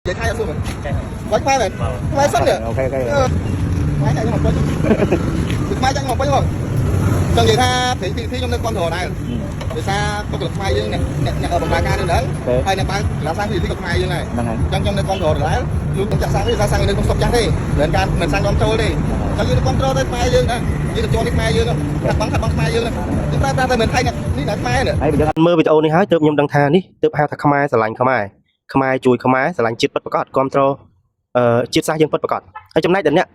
vậy thay luôn rồi quay khoai này khoai sắt nè ok khoai này nhưng mà quay được mai chẳng mà quay rồi trong vậy tha thì trong đây con thổ này từ xa có được khoai dương nè ở bằng ca nữa đấy hay là ba lá sang thì được khoai dương này trong đây con thổ đấy luôn chặt sang thì ra sang đây con sọc trắng đi đến can mình sang đón trôi đi trong như con trôi đây khoai dương này như được cho đi khoai dương thật bắn khoai dương này chúng ta mình thay nè ní khoai nữa mưa video này hái tụi nhom đăng thà ní tụi hai thằng khmai sờ lạnh khmai chui khmai sờ lạnh chít bất bạc control chít xa dương bất bạc ở trong này đến nè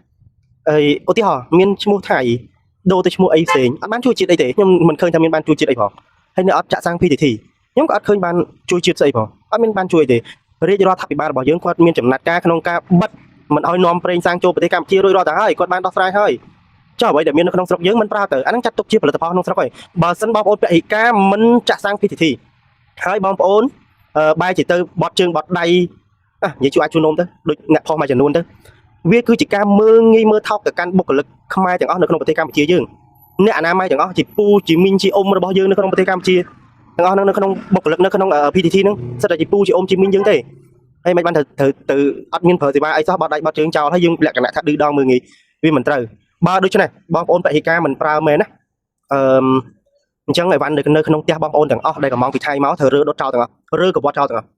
ô tí họ miên mua thải đồ tới mua ấy xịn bán chui chít ấy thế nhưng mình khơi tham miên ban chui chít ấy bỏ hay nữa trả sang phi thì nhưng có khơi ban chui chít ấy bỏ miên ban chui thì rồi do tháp bị ba bỏ dưỡng qua miên chậm nát ca không ca bất mình oi nom preng sang châu bên Campuchia rồi ta hơi con ban đo sai hơi cho vậy để miên nó không sọc dưỡng mình ra từ anh chặt tục chiaផលិតផលក្នុងស្រុកហើយបើសិនបងប្អូនពាក់ហិកាមិនចាក់សាំងពីធីហើយបងប្អូនបាយchỉទៅបត់ជើងបត់ដៃនិយាយជួយអាចជួននោមទៅដូចអ្នកផុសមួយចំនួនទៅវាគឺជាការមើងងាយមើលថោកទៅកាន់បុគ្គលិកខ្មែរទាំងអស់នៅក្នុងប្រទេសកម្ពុជាយើងអ្នកអនាម័យទាំងអស់ជាពូជាមីងជាអ៊ំរបស់យើងនៅក្នុងប្រទេសកម្ពុជាទាំងអស់នៅក្នុងបុគ្គលិកនៅក្នុង PTT ហ្នឹងសិតតែជាពូជាអ៊ំជាមីងយើងទេហើយមិនបានទៅអត់មានប្រើសេវាអីសោះបត់ដៃបត់ជើងចោលហើយយើងលក្ខណៈថាឌឺដងមើងងាយវាមិនត្រូវបើដូច្នេះបងប្អូនបេក្ខការមិនប្រើមែនណាអញ្ចឹងអីវ៉ាន់នៅក្នុងផ្ទះបងប្អូនទាំងអស់ដែលកំងពីថៃមកត្រូវរើដុតចោលទាំងអស់រើកបត់ចោលទាំងអស់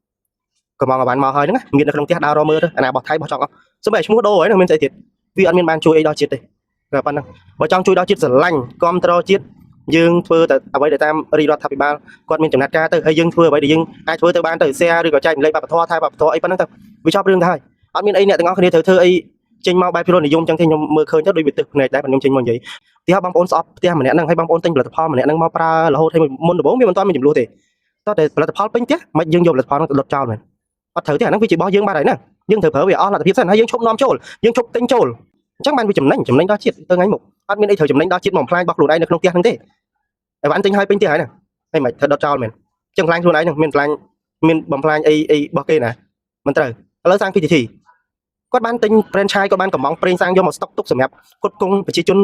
កំងអីវ៉ាន់មកហើយហ្នឹងមាននៅក្នុងផ្ទះដើររមើលទៅអាណាបោះថៃបោះចោលអស់សូម្បីឈ្មោះដូរហ្នឹងមានស្អីទៀតវាអត់មានបានជួយអីដល់ជាតិទេតែប៉ុណ្ណឹងបើចង់ជួយដល់ជាតិស្រឡាញ់គ្រប់ត្រជាតិយើងធ្វើតែអ្វីដែលតាមរាជរដ្ឋាភិបាលគាត់មានចំណាត់ការទៅហើយយើងធ្វើអ្វីដែលយើងអាចធ្វើទៅបានទៅ share ឬក៏ចែកម្លែកបព្វធម៌ថៃបព្វធម៌អីប៉ុណ្ណឹងទៅវាចប់រឿងទៅហើយអត់មានអីអ្នកទាំងអស់គ្នាត្រូវធ្វើអីចេញមកបែបពីរនិយមចឹងទេខ្ញុំមើលឃើញទៅដូចវាទឹកភ្នែកដែរខ្ញុំចេញមកនិយាយទីហោបងប្អូនស្អប់ផ្ទះម្នាក់ហ្នឹងហើយបងប្អូនទិញផលិតផលម្នាក់ហ្នឹងមកប្រើរហូតឲ្យមុនដំបូងវាមិនទាន់មានចំនួនទេតោះតែផលិតផលពេញផ្ទះមិនយើងយកផលិតផលហ្នឹងទៅដុតចោលមែនអត់ត្រូវទេអាហ្នឹងវាជារបស់យើងបាត់ហើយណាយើងត្រូវប្រើវាអស់លទ្ធភាពសិនហើយយើងឈប់នាំចូលយើងឈប់ទិញចូលអញ្ចឹងបានវាចំណេញដល់ជាតិទៅថ្ងៃមុខអត់មានអីត្រូវចំណេញដល់ជាតិមកបំផ្លាញរបស់ខ្លួនឯងនៅក្នុងផ្ទះហ្នឹងទេអីវ៉ាន់ទិញឲ្យពេញផ្ទះហើយណាហើយមិនត្រូវដុតចោលមែនអញ្ចឹងបំផ្លាញខ្លួនឯងហ្នឹងមានបំផ្លាញអីរបស់គេណាមិនត្រូវឥឡូវសាង PTTគាត់បានទិញ franchise គាត់បានកំងប្រេងសាំងយកមកស្តុកទុកសម្រាប់គ្រប់គងប្រជាជន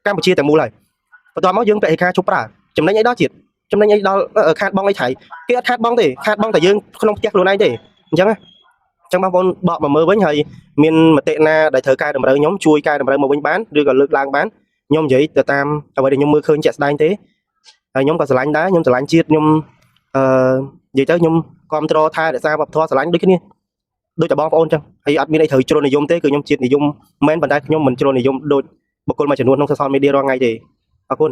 កម្ពុជាទាំងមូលហើយបន្ទាប់មកយើងបេក្ខការជប់ប្រើចំណេញអីដល់ជាតិចំណេញអីដល់ខាតបងអីថៃគេអត់ខាតបងទេខាតបងតែយើងក្នុងផ្ទះខ្លួនឯងទេអញ្ចឹងបងប្អូនបកមកមើលវិញហើយមានមតិណាដែលត្រូវកែតម្រូវខ្ញុំជួយកែតម្រូវមកវិញបានឬក៏លើកឡើងបានខ្ញុំនិយាយទៅតាមអ្វីដែលខ្ញុំមើលឃើញជាក់ស្ដែងទេហើយខ្ញុំក៏ស្រឡាញ់ដែរខ្ញុំស្រឡាញ់ជាតិខ្ញុំនិយាយទៅខ្ញុំគ្រប់គ្រងថែរក្សាវប្បធម៌ស្រឡាញ់ដូចគ្នាដូចតែបងប្អូនចឹងហើយអត់មានអីត្រូវជ្រុលនិយមទេគឺខ្ញុំជាតិនិយមមែនប៉ុន្តែខ្ញុំមិនជ្រុលនិយមដូចបុគ្គលមួយចំនួនក្នុង social media រាល់ថ្ងៃទេអរគុណ